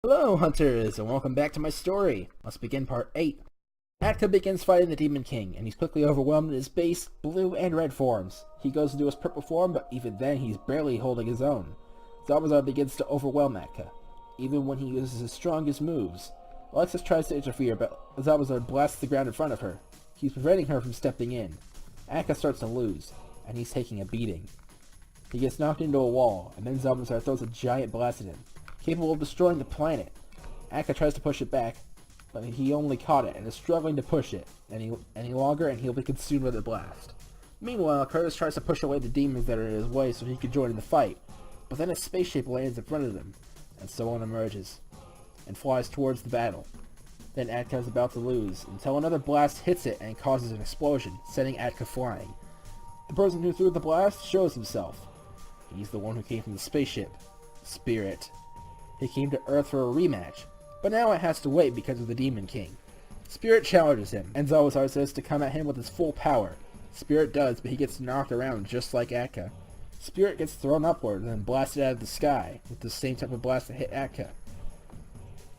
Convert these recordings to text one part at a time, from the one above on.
Hello, hunters, and welcome back to my story. Let's begin part 8. Atka begins fighting the Demon King, and he's quickly overwhelmed in his base, blue and red forms. He goes into his purple form, but even then he's barely holding his own. Zabuzar begins to overwhelm Atka, even when he uses his strongest moves. Alexis tries to interfere, but Zabuzar blasts the ground in front of her. He's preventing her from stepping in. Atka starts to lose, and he's taking a beating. He gets knocked into a wall, and then Zabuzar throws a giant blast at him, capable of destroying the planet. Atka tries to push it back, but he only caught it and is struggling to push it any longer, and he'll be consumed by the blast. Meanwhile, Curtis tries to push away the demons that are in his way so he can join in the fight, but then a spaceship lands in front of them, and someone emerges and flies towards the battle. Then Atka is about to lose, until another blast hits it and causes an explosion, sending Atka flying. The person who threw the blast shows himself. He's the one who came from the spaceship, Spirit. He came to Earth for a rematch, but now it has to wait because of the Demon King. Spirit challenges him, and Zabuzar says to come at him with his full power. Spirit does, but he gets knocked around just like Atka. Spirit gets thrown upward and then blasted out of the sky, with the same type of blast that hit Atka.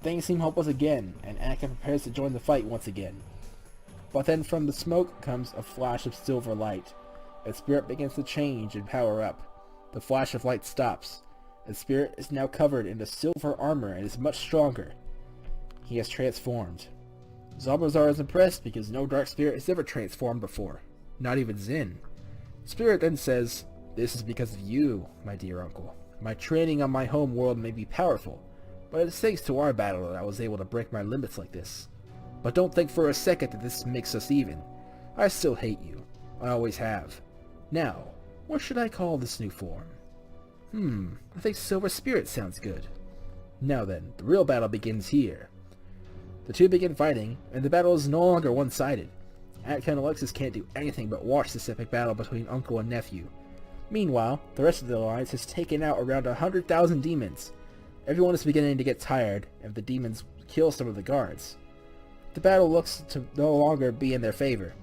Things seem hopeless again, and Atka prepares to join the fight once again. But then from the smoke comes a flash of silver light, and Spirit begins to change and power up. The flash of light stops, and Spirit is now covered in a silver armor and is much stronger. He has transformed. Zabuzar is impressed because no dark spirit has ever transformed before, not even Zin. Spirit then says, "This is because of you, my dear uncle. My training on my home world may be powerful, but it's thanks to our battle that I was able to break my limits like this. But don't think for a second that this makes us even. I still hate you. I always have. Now, what should I call this new form? I think Silver Spirit sounds good. Now then, the real battle begins here." The two begin fighting, and the battle is no longer one-sided. Atka and Alexis can't do anything but watch this epic battle between uncle and nephew. Meanwhile, the rest of the alliance has taken out around 100,000 demons. Everyone is beginning to get tired, and the demons kill some of the guards. The battle looks to no longer be in their favor.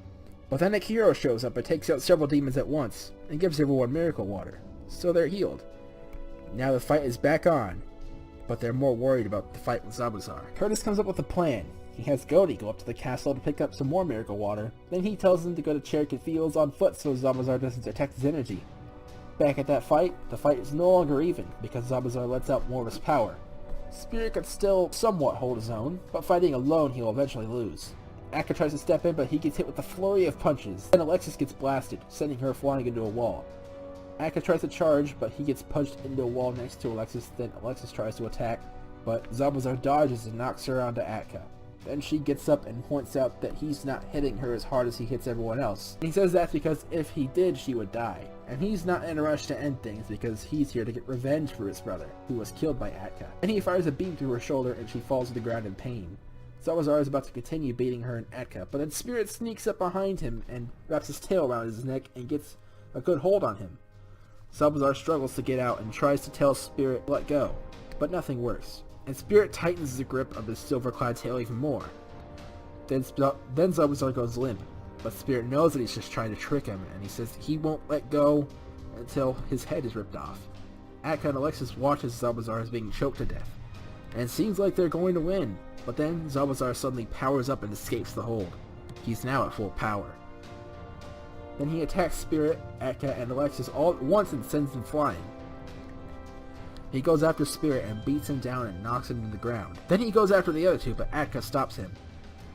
But then a hero shows up and takes out several demons at once, and gives everyone miracle water, so they're healed. Now the fight is back on, but they're more worried about the fight with Zabuzar. Curtis comes up with a plan. He has Goaty go up to the castle to pick up some more miracle water, then he tells him to go to Cherokee Fields on foot so Zabuzar doesn't detect his energy. Back at that fight, the fight is no longer even, because Zabuzar lets out more of his power. Spirit can still somewhat hold his own, but fighting alone he'll eventually lose. Atka tries to step in, but he gets hit with a flurry of punches, and Alexis gets blasted, sending her flying into a wall. Atka tries to charge, but he gets punched into a wall next to Alexis, then Alexis tries to attack, but Zabuzar dodges and knocks her onto Atka. Then she gets up and points out that he's not hitting her as hard as he hits everyone else. He says that's because if he did, she would die. And he's not in a rush to end things because he's here to get revenge for his brother, who was killed by Atka. Then he fires a beam through her shoulder and she falls to the ground in pain. Zabuzar is about to continue beating her and Atka, but then Spirit sneaks up behind him and wraps his tail around his neck and gets a good hold on him. Zabuzar struggles to get out and tries to tell Spirit to let go, but nothing works, and Spirit tightens the grip of his silver-clad tail even more. Then Zabuzar goes limp, but Spirit knows that he's just trying to trick him, and he says he won't let go until his head is ripped off. Atka and Alexis watch as Zabuzar is being choked to death, and it seems like they're going to win, but then Zabuzar suddenly powers up and escapes the hold. He's now at full power. Then he attacks Spirit, Atka, and Alexis all at once and sends them flying. He goes after Spirit and beats him down and knocks him to the ground. Then he goes after the other two, but Atka stops him.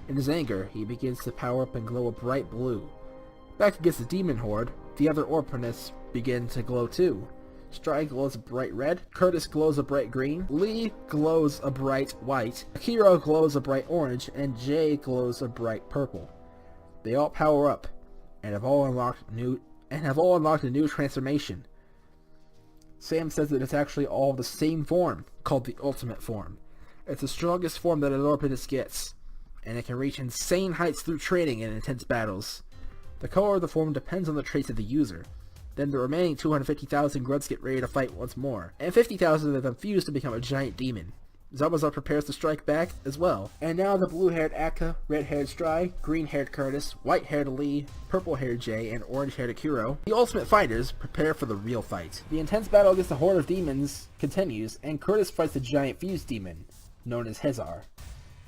In his anger, he begins to power up and glow a bright blue. Back against the demon horde, the other Orpanists begin to glow too. Stride glows a bright red, Curtis glows a bright green, Lee glows a bright white, Akira glows a bright orange, and Jay glows a bright purple. They all power up, and have all unlocked a new transformation. Sam says that it's actually all the same form, called the Ultimate Form. It's the strongest form that an Orphanist gets, and it can reach insane heights through training in intense battles. The color of the form depends on the traits of the user. Then the remaining 250,000 grunts get ready to fight once more, and 50,000 of them fuse to become a giant demon. Zabuzar prepares to strike back as well. And now the blue-haired Atka, red-haired Stride, green-haired Curtis, white-haired Lee, purple-haired Jay, and orange-haired Akiro, the Ultimate Fighters, prepare for the real fight. The intense battle against the horde of demons continues, and Curtis fights the giant fused demon. known as Hezar.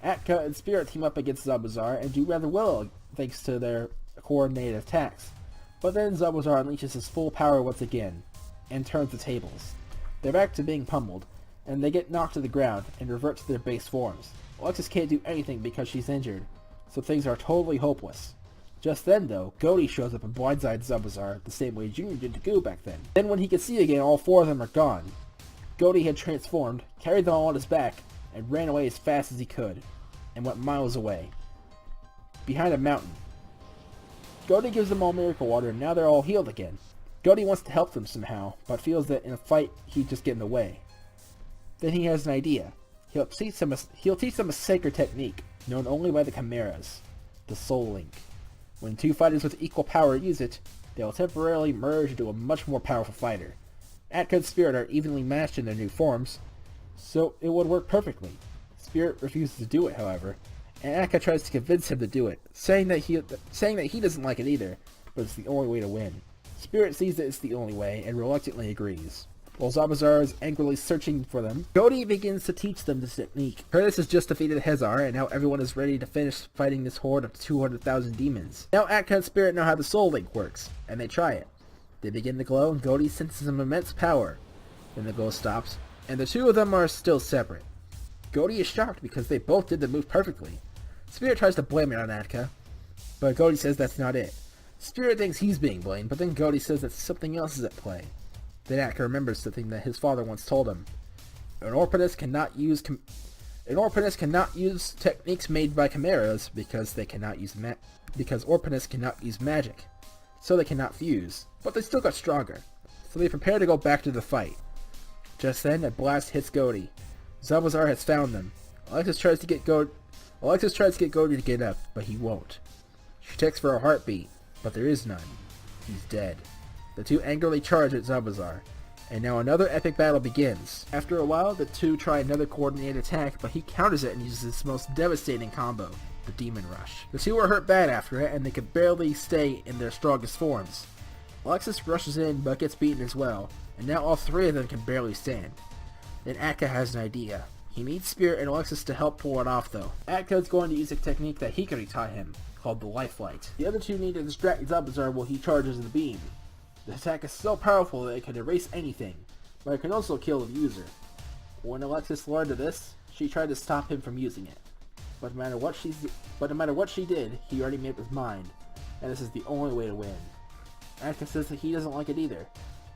Atka and Spirit team up against Zabuzar and do rather well thanks to their coordinated attacks. But then Zabuzar unleashes his full power once again, and turns the tables. They're back to being pummeled, and they get knocked to the ground and revert to their base forms. Alexis can't do anything because she's injured, so things are totally hopeless. Just then though, Gody shows up and blindsides Zabuzar the same way Junior did to Goo back then. Then when he can see again, all four of them are gone. Gody had transformed, carried them all on his back, and ran away as fast as he could, and went miles away, behind a mountain. Gody gives them all miracle water, and now they're all healed again. Gody wants to help them somehow, but feels that in a fight he'd just get in the way. Then he has an idea. He'll teach them a sacred technique, known only by the Chimeras, the Soul Link. When two fighters with equal power use it, they'll temporarily merge into a much more powerful fighter. Atka and Spirit are evenly matched in their new forms, so it would work perfectly. Spirit refuses to do it, however, and Atka tries to convince him to do it, saying that he doesn't like it either, but it's the only way to win. Spirit sees that it's the only way, and reluctantly agrees. While Zabuzar is angrily searching for them, Gody begins to teach them this technique. Curtis has just defeated Hezar, and now everyone is ready to finish fighting this horde of 200,000 demons. Now Atka and Spirit know how the Soul Link works, and they try it. They begin to glow, and Gody senses some immense power. Then the glow stops, and the two of them are still separate. Gody is shocked because they both did the move perfectly. Spirit tries to blame it on Atka, but Gody says that's not it. Spirit thinks he's being blamed, but then Gody says that something else is at play. Then Atka remembers something that his father once told him. An Orpanist cannot use techniques made by chimeras because Orpanists cannot use magic, so they cannot fuse. But they still got stronger, so they prepare to go back to the fight. Just then, a blast hits Gody. Zabuzar has found them. Alexis tries to get Gody to get up, but he won't. She checks for a heartbeat, but there is none. He's dead. The two angrily charge at Zabuzar, and now another epic battle begins. After a while, the two try another coordinated attack, but he counters it and uses his most devastating combo, the Demon Rush. The two are hurt bad after it, and they can barely stay in their strongest forms. Alexis rushes in, but gets beaten as well, and now all three of them can barely stand. Then Atka has an idea. He needs Spirit and Alexis to help pull it off though. Atka is going to use a technique that Hikari taught him, called the Life Light. The other two need to distract Zabuzar while he charges the beam. The attack is so powerful that it can erase anything, but it can also kill the user. When Alexis learned of this, she tried to stop him from using it. But no matter what she did, he already made up his mind, and this is the only way to win. Atka says that he doesn't like it either,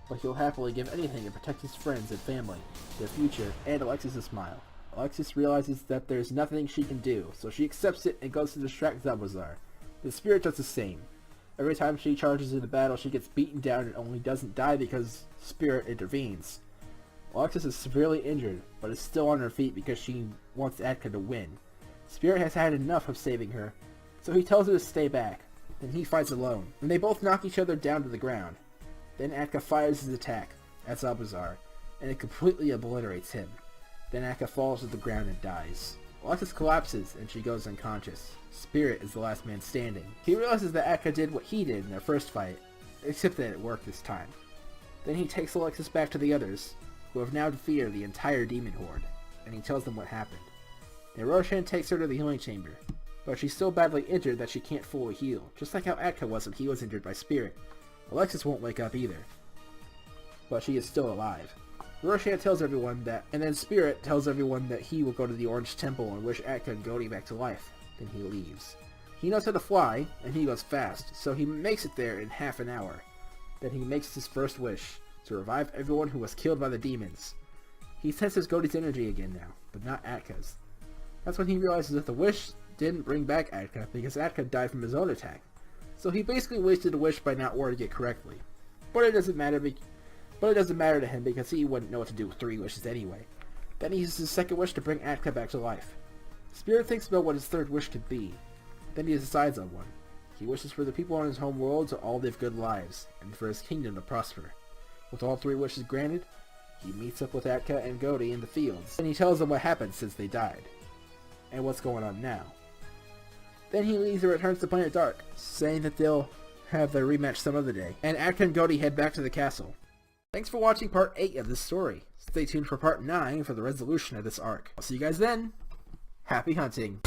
but he'll happily give anything to protect his friends and family, their future, and Alexis' smile. Alexis realizes that there's nothing she can do, so she accepts it and goes to distract Zabuzar. The Spirit does the same. Every time she charges into battle, she gets beaten down and only doesn't die because Spirit intervenes. Alexis is severely injured, but is still on her feet because she wants Atka to win. Spirit has had enough of saving her, so he tells her to stay back. Then he fights alone, and they both knock each other down to the ground. Then Atka fires his attack at Zabuzar, and it completely obliterates him. Then Atka falls to the ground and dies. Alexis collapses, and she goes unconscious. Spirit is the last man standing. He realizes that Atka did what he did in their first fight, except that it worked this time. Then he takes Alexis back to the others, who have now defeated the entire demon horde, and he tells them what happened. Then Roshan takes her to the healing chamber, but she's so badly injured that she can't fully heal, just like how Atka was when he was injured by Spirit. Alexis won't wake up either, but she is still alive. Roshan tells everyone that, and then Spirit tells everyone that he will go to the Orange Temple and wish Atka and Gody back to life. Then he leaves. He knows how to fly, and he goes fast, so he makes it there in half an hour. Then he makes his first wish, to revive everyone who was killed by the demons. He senses Gody's energy again now, but not Atka's. That's when he realizes that the wish didn't bring back Atka because Atka died from his own attack. So he basically wasted a wish by not wording it correctly. But it doesn't matter to him because he wouldn't know what to do with 3 wishes anyway. Then he uses his second wish to bring Atka back to life. Spirit thinks about what his third wish could be. Then he decides on one. He wishes for the people on his home world to all live good lives, and for his kingdom to prosper. With all 3 wishes granted, he meets up with Atka and Gody in the fields, and he tells them what happened since they died, and what's going on now. Then he leaves and returns to Planet Dark, saying that they'll have their rematch some other day, and Atka and Gody head back to the castle. Thanks for watching part 8 of this story. Stay tuned for part 9 for the resolution of this arc. I'll see you guys then. Happy hunting.